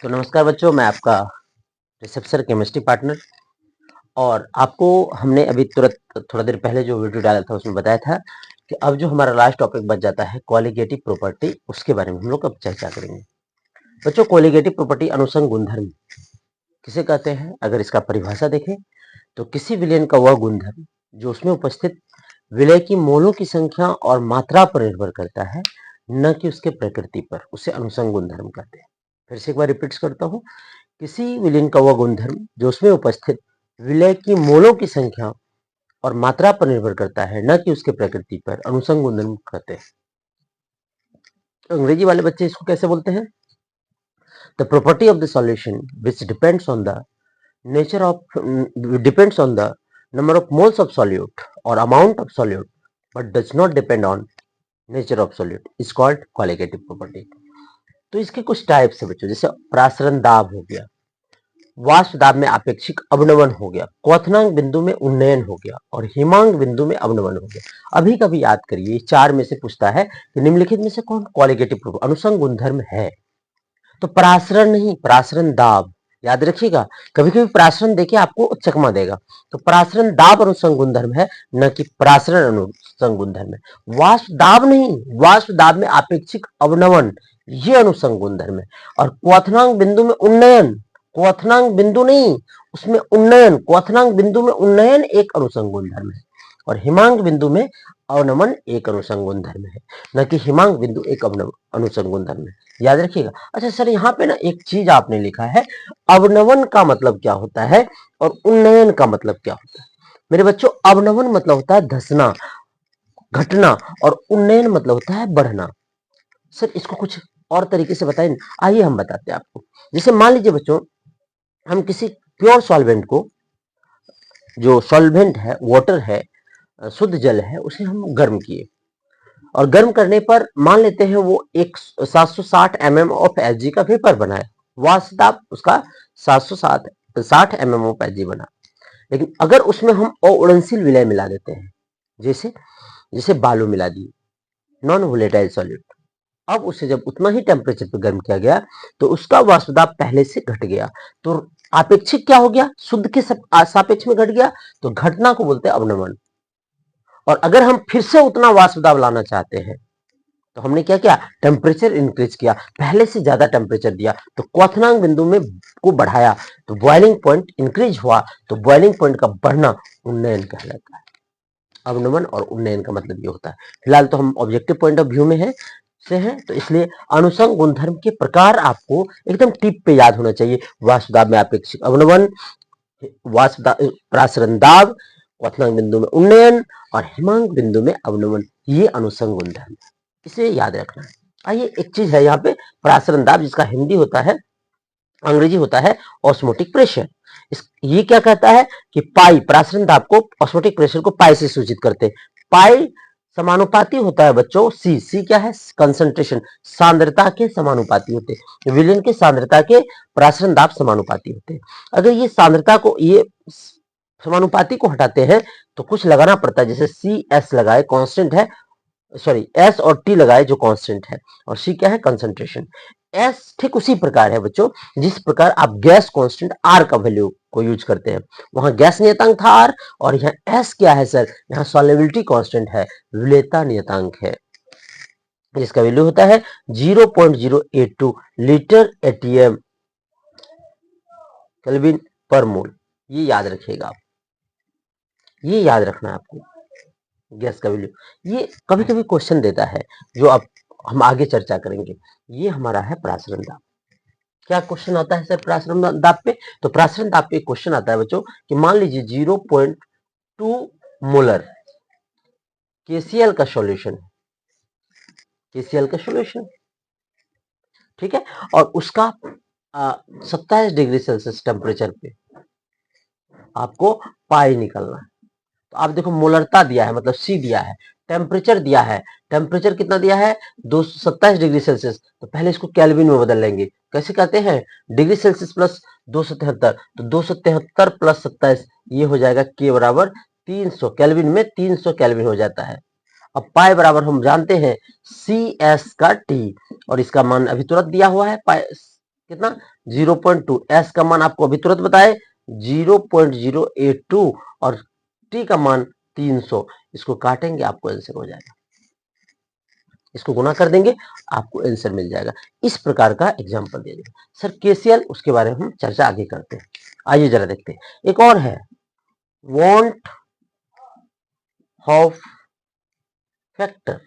तो नमस्कार बच्चों, मैं आपका रिसेप्शन केमिस्ट्री पार्टनर। और आपको हमने अभी तुरंत थोड़ा देर पहले जो वीडियो डाला था उसमें बताया था कि अब जो हमारा लास्ट टॉपिक बच जाता है कोलिगेटिव प्रॉपर्टी, उसके बारे में हम लोग अब चर्चा करेंगे। बच्चों, कोलिगेटिव प्रॉपर्टी अनुसंग गुणधर्म किसे कहते हैं? अगर इसका परिभाषा देखें तो किसी विलयन का वह गुणधर्म जो उसमें उपस्थित विलय की मोलों की संख्या और मात्रा पर निर्भर करता है, न कि उसके प्रकृति पर, उसे अनुसंग गुणधर्म कहते हैं। फिर से एक बार रिपीट करता हूं, किसी विलयन का वह गुणधर्म जो उसमें उपस्थित विलय की मोलों की संख्या और मात्रा पर निर्भर करता है, न कि उसके प्रकृति पर, अनुसंग गुणधर्म कहते हैं। अंग्रेजी वाले बच्चे इसको कैसे बोलते हैं? The property of the solution which depends on the nature of depends on the number of moles of solute और amount of solute but does not depend on nature of solute is called colligative property. तो इसके कुछ types है बच्चों, जैसे प्रासरण दाब हो गया, वाष्प दाब में आपेक्षिक अवनमन हो गया, क्वथनांक बिंदु में उन्नयन हो गया और हिमांक बिंदु में अवनमन हो गया। अभी कभी याद करिए, चार में से पूछता है कि निम्नलिखित में से कौन कोलिगेटिव अनुसंग गुणधर्म है? तो प्रासरण नहीं, प्रासरण दाब याद रखिएगा। कभी कभी प्रासरण देके आपको चकमा देगा, तो प्रासरण दाब अनुसंग गुणधर्म है, न कि प्रासरण अनुसंग गुणधर्म है। वाष्प दाब नहीं, वाष्प दाब में आपेक्षिक अवनमन ये अनुसंग गुणधर्म है। और क्वथनांक बिंदु में उन्नयन, क्वथनांक बिंदु नहीं, उसमें उन्नयन, क्वथनांक बिंदु में उन्नयन एक अनुसंग गुणधर्म है। और हिमांक बिंदु में अवनमन एक अनुसंग गुणधर्म है, न कि हिमांक बिंदु एक अनुसंग गुणधर्म है। याद रखिएगा। अच्छा सर, यहाँ पे ना एक चीज आपने लिखा है, अवनमन का मतलब क्या होता है और उन्नयन का मतलब क्या होता है? मेरे बच्चों, अवनमन मतलब होता है धसना, घटना, और उन्नयन मतलब होता है बढ़ना। सर इसको कुछ और तरीके से बताएं। आइए हम बताते हैं आपको। जैसे मान लीजिए बच्चों, हम किसी प्योर सॉल्वेंट को, जो सॉल्वेंट है, वाटर है, शुद्ध जल है, उसे हम गर्म किए और गर्म करने पर मान लेते हैं वो एक 760 mm ऑफ Hg का वेपर बनाया। वाष्प दाब उसका 760 mm ऑफ Hg बना। लेकिन अगर उसमें हम अउड़नशील विलय मिला देते हैं, जैसे जैसे बालू मिला दिए, नॉन वोलेटाइल सॉल्यूट, अब उसे जब उतना ही टेम्परेचर पर गर्म किया गया तो उसका वाष्प दाब पहले से घट गया। तो आपेक्षिक क्या हो गया? शुद्ध के सापेक्ष में घट गया, तो घटना को बोलते हैं अवनमन। और अगर हम फिर से उतना वाष्प दाब लाना चाहते हैं तो हमने क्या किया? टेम्परेचर इंक्रीज किया, पहले से ज्यादा टेम्परेचर दिया, तो क्वथनांक बिंदु में को बढ़ाया, तो बॉइलिंग पॉइंट इंक्रीज हुआ, तो बॉइलिंग पॉइंट का बढ़ना उन्नयन कहलाता है। अवनमन और उन्नयन का मतलब ये होता है। फिलहाल तो हम ऑब्जेक्टिव पॉइंट ऑफ व्यू में है से हैं, तो इसलिए अनुसंग गुणधर्म के प्रकार आपको एकदम टिप पे याद होना चाहिए। वाष्प दाब में अपेक्षिक अवनमन, प्रासरण दाब, क्वथनांक बिंदु में उन्नयन और हिमांक बिंदु में अवनमन, ये अनुसंग गुणधर्म है, इसे याद रखना है। आइए, एक चीज है यहाँ पे, प्रासरण दाब, जिसका हिंदी होता है, अंग्रेजी होता है ऑस्मोटिक प्रेशर। ये क्या कहता है कि पाई, प्रासरण दाब को, ऑस्मोटिक प्रेशर को पाई से सूचित करते हैं। पाई समानुपाती होता है बच्चों सी क्या है? कंसंट्रेशन, सांद्रता के समानुपाती होते हैं। विलयन के सांद्रता के प्रासरण दाब समानुपाती होते हैं। अगर ये सांद्रता को, ये समानुपाती को हटाते हैं तो कुछ लगाना पड़ता है, जैसे सी एस लगाए, कांस्टेंट है, सॉरी एस और टी लगाए जो कांस्टेंट है, और सी क्या है? कंसंट्रेशन। एस ठीक उसी प्रकार है बच्चों, जिस प्रकार आप गैस कांस्टेंट आर का वैल्यू को यूज करते हैं। वहां गैस नियतांक था आर, और यहाँ एस क्या है सर? यहाँ सॉल्युबिलिटी कांस्टेंट है, विलेयता नियतांक है, जिसका वैल्यू होता है 0.082 लीटर एटीएम केल्विन पर मोल। ये याद रखिएगा आप, ये याद रखना है आपको, गैस का वैल्यू। ये कभी कभी क्वेश्चन देता है, जो अब हम आगे चर्चा करेंगे। ये हमारा है प्रासरण दाब। क्या क्वेश्चन आता है सर प्रासरण दाब पे? तो प्रासरण दाब पे क्वेश्चन आता है बच्चों कि मान लीजिए 0.2 मोलर केसीएल का सॉल्यूशन है, केसीएल का सॉल्यूशन, ठीक है, और उसका 27 डिग्री सेल्सियस टेम्परेचर पे आपको पाई निकलना है। तो आप देखो, मोलरता दिया है, मतलब सी दिया है, टेम्परेचर दिया है, टेम्परेचर कितना दिया है? 227 डिग्री सेल्सियस। तो पहले इसको केल्विन में बदल लेंगे। कैसे कहते हैं? डिग्री सेल्सियस प्लस 273, तो 273 प्लस 27, ये हो जाएगा के बराबर 300 केल्विन में, 300 केल्विन हो जाता है। अब पाई बराबर हम जानते हैं सी एस का टी, और इसका मान अभी तुरंत दिया हुआ है, पाई कितना 0.2, एस का मान आपको अभी तुरंत बताए 0.082 और टी का मान 300। इसको काटेंगे आपको आंसर हो जाएगा, इसको गुना कर देंगे आपको आंसर मिल जाएगा। इस प्रकार का एग्जाम्पल दे देंगे सर। केसीएल उसके बारे में हम चर्चा आगे करते हैं। आइए जरा देखते हैं। एक और है वांट ऑफ फैक्टर,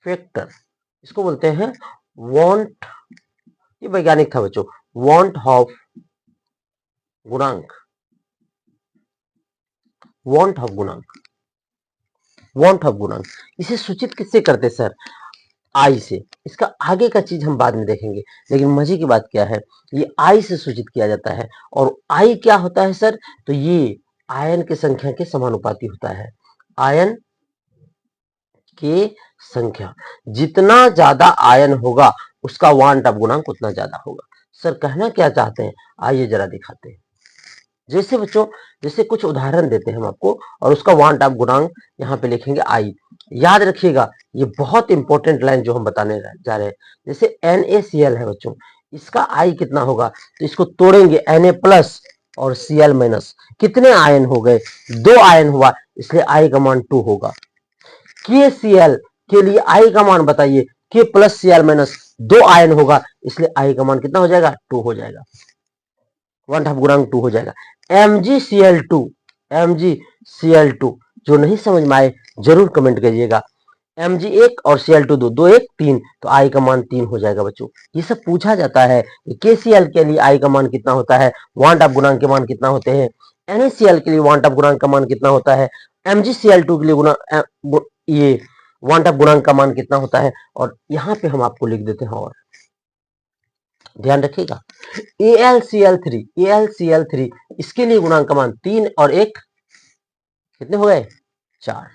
फैक्टर इसको बोलते हैं वांट, ये वैज्ञानिक था बच्चों, वांट ऑफ गुणांक, वांट ऑफ गुणांक, वांट ऑफ गुणांक। इसे सूचित किससे करते सर? आई से। इसका आगे का चीज हम बाद में देखेंगे, लेकिन मजे की बात क्या है, ये आई से सूचित किया जाता है। और आई क्या होता है सर? तो ये आयन की संख्या के समानुपाती होता है। आयन के संख्या, जितना ज्यादा आयन होगा उसका वांट ऑफ गुणांक उतना ज्यादा होगा। सर कहना क्या चाहते हैं, आइए जरा दिखाते हैं। जैसे बच्चों, जैसे कुछ उदाहरण देते हैं हम आपको और उसका वांट ऑफ गुणांक यहाँ पे लिखेंगे आई। याद रखिएगा ये बहुत इंपॉर्टेंट लाइन जो हम बताने जा रहे हैं। जैसे NaCl है बच्चों, इसका आई कितना होगा? तो इसको तोड़ेंगे, Na प्लस और Cl माइनस। कितने आयन हो गए? 2 आयन हुआ, इसलिए आई का मान 2 होगा। KCl के लिए आई का मान बताइए, K plus Cl minus 2 ion होगा, इसलिए आई का मान कितना हो जाएगा? 2 हो जाएगा, वांट ऑफ गुणांक 2 हो जाएगा। MgCl2, MgCl2 जो नहीं समझ में आए जरूर कमेंट करिएगा। Mg1 और Cl2 2, 2 1 3, तो आई का मान 3 हो जाएगा बच्चों। ये सब पूछा जाता है कि KCl के लिए आई का मान कितना होता है, वांट ऑफ गुणांक के मान कितना होते हैं, NaCl के लिए वांट ऑफ गुणांक का मान कितना होता है, MgCl2 के लिए ये वांट ऑफ गुणांक का मान कितना होता है। और यहाँ पे हम आपको लिख देते हैं, और ध्यान रखिएगा AlCl3, AlCl3 इसके लिए गुणांक का मान 3 और 1 कितने हो गए? 4,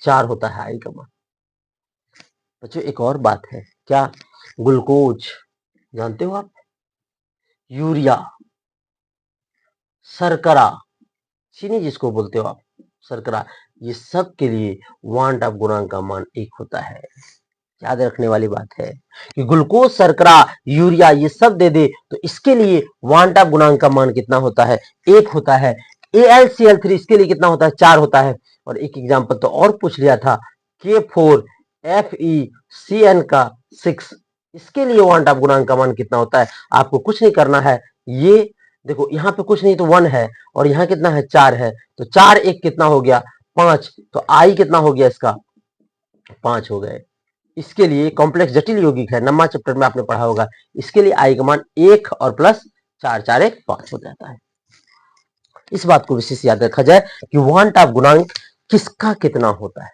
4 होता है आई का मान। बच्चों एक और बात है, क्या? ग्लूकोज जानते हो आप, यूरिया, शर्करा, चीनी जिसको बोलते हो आप, शर्करा, ये सब के लिए वांट ऑफ गुणांक का मान 1 होता है। याद रखने वाली बात है कि ग्लूकोज, शर्करा, यूरिया ये सब दे दे तो इसके लिए वांट ऑफ गुणांक का मान कितना होता है? 1 होता है। AlCl3 इसके लिए कितना होता है? 4 होता है। और एक एग्जांपल तो और पूछ लिया था, K4FeCN का 6, इसके लिए वांट ऑफ गुणांक का मान कितना होता है? आपको कुछ नहीं करना है, ये देखो यहाँ पे कुछ नहीं तो 1 है और यहाँ कितना है? 4 है, तो 4 1 कितना हो गया? 5, तो आई कितना हो गया इसका? 5 हो गए। इसके लिए कॉम्प्लेक्स जटिल यौगिक है, नंबर चैप्टर में आपने पढ़ा होगा। इसके लिए आई का मान 1 और प्लस 4, 4 1 5 हो जाता है। इस बात को विशेष याद रखा जाए कि वांट ऑफ गुणांक किसका कितना होता है।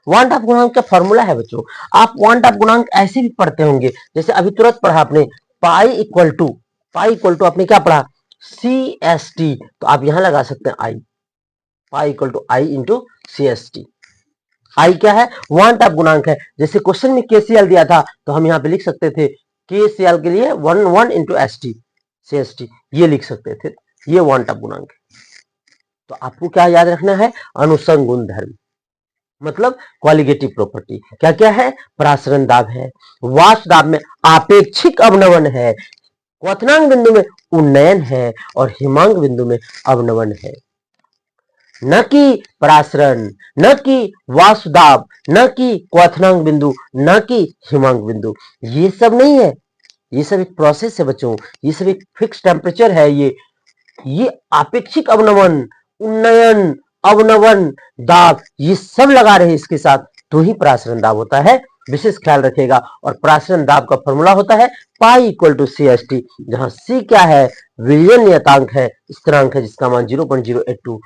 वांट ऑफ गुणांक का फॉर्मूला है बच्चों, आप वांट ऑफ गुणांक ऐसे भी पढ़ते होंगे, जैसे अभी तुरंत पढ़ा आपने पाई इक्वल टू आपने क्या पढ़ा? CST, तो आप यहां लगा सकते हैं I, pi equal to I into CST। I क्या है? वांट ऑफ गुणांक है। जैसे क्वेश्चन में KCl दिया था तो हम यहाँ पे लिख सकते थे KCl के लिए 1 इंटू ST, CST ये लिख सकते थे, ये वांट ऑफ गुणांक है। तो आपको क्या याद रखना है? अनुसंग गुण धर्म, मतलब क्वालिटेटिव प्रॉपर्टी। क्या क्या है? प्रासरण दाब है, वाष्प दाब में आपेक्षिक अवनमन है, क्वथनांक बिंदु में उन्नयन है और हिमांक बिंदु में अवनमन है। न कि प्रासरण, न कि वाष्प दाब, न कि क्वथनांक बिंदु, न कि हिमांक बिंदु, ये सब नहीं है। ये सब एक प्रोसेस है बच्चों, ये सब एक फिक्स टेम्परेचर है। ये आपेक्षिक अवनमन, उन्नयन, अवनमन, दाब ये सब लगा रहे इसके साथ, तो ही प्रासरण दाब होता है। विशेष ख्याल रखिएगा। और प्रासरण दाब का फॉर्मूला होता है पाई इक्वल टू CST, जहां C क्या है? विलयन नियतांक है, स्थिरांक है, जिसका मान 0.082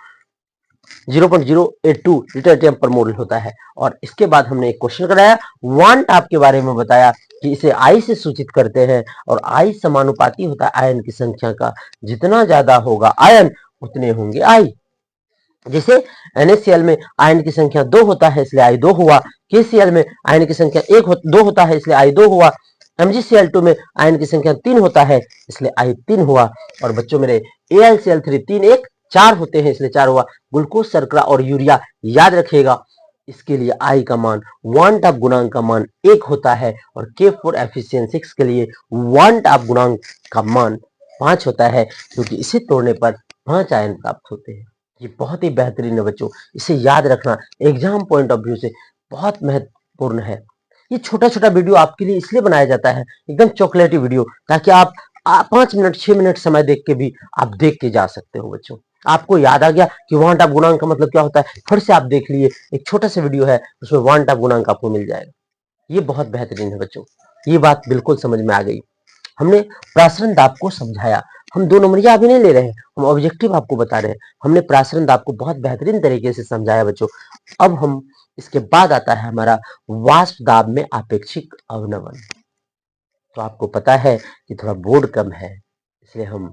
लीटर एटम पर मोल होता है। और इसके बाद हमने एक क्वेश्चन कराया, वांट ऑफ के बारे में बताया कि इसे आई से सूचित करते हैं और आई समानुपाती होता है आयन की संख्या का, जितना ज्यादा होगा आयन उतने होंगे आई। जैसे NaCl में आयन की संख्या 2 होता है इसलिए आई 2 हुआ, KCl में आयन की संख्या 2 होता है इसलिए आई 2 हुआ, MgCl2 में आयन की संख्या 3 होता है इसलिए आई 3 हुआ। और बच्चों मेरे AlCl3 3 1 4 होते हैं इसलिए 4 हुआ। ग्लूकोज, शर्करा और यूरिया याद रखिएगा, इसके लिए आई का मान वांट ऑफ गुणांक का मान 1 होता है और के फॉर एफिशिएंसी के लिए वांट ऑफ गुणांक का मान 5 होता है, क्योंकि इसे तोड़ने पर 5 आयन प्राप्त होते हैं। ये बहुत ही बेहतरीन है बच्चों, इसे याद रखना एग्जाम पॉइंट ऑफ व्यू से बहुत महत्वपूर्ण है। ये छोटा छोटा वीडियो आपके लिए इसलिए बनाया जाता है, एकदम चॉकलेटी वीडियो, ताकि आप 5 मिनट 6 मिनट समय देख के भी आप देख के जा सकते हो बच्चों। आपको याद आ गया कि वांट ऑफ गुणांक का मतलब क्या होता है, फिर से आप देख लिए, एक छोटा सा वीडियो है उसमें वांट ऑफ गुणांक आपको मिल जाएगा। ये बहुत बेहतरीन है बच्चों, ये बात बिल्कुल समझ में आ गई। हमने प्रासरण दाब को समझाया, हम 2 नंबरिया अभी नहीं ले रहे हैं, हम ऑब्जेक्टिव आपको बता रहे हैं। हमने प्रासरण दाब को बहुत बेहतरीन तरीके से समझाया बच्चों। अब हम इसके बाद आता है हमारा वाष्प दाब में आपेक्षिक अवनमन। तो आपको पता है कि थोड़ा बोर्ड कम है, इसलिए हम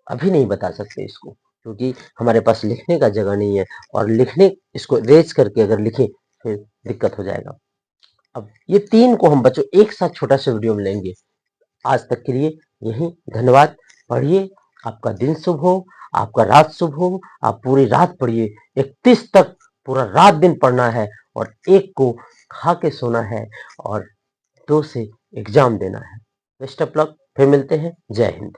अभी नहीं बता सकते इसको, क्योंकि हमारे पास लिखने का जगह नहीं है, और लिखने इसको रेज करके अगर लिखें फिर दिक्कत हो जाएगा। अब ये 3 को हम बच्चों एक साथ छोटा सा वीडियो में लेंगे। आज तक के लिए यही, धन्यवाद। पढ़िए, आपका दिन शुभ हो, आपका रात शुभ हो। आप पूरी रात पढ़िए, 31 तक पूरा रात दिन पढ़ना है, और 1 को खा के सोना है, और 2 से एग्जाम देना है। बेस्ट ऑफ लक, फिर मिलते हैं। जय हिंद।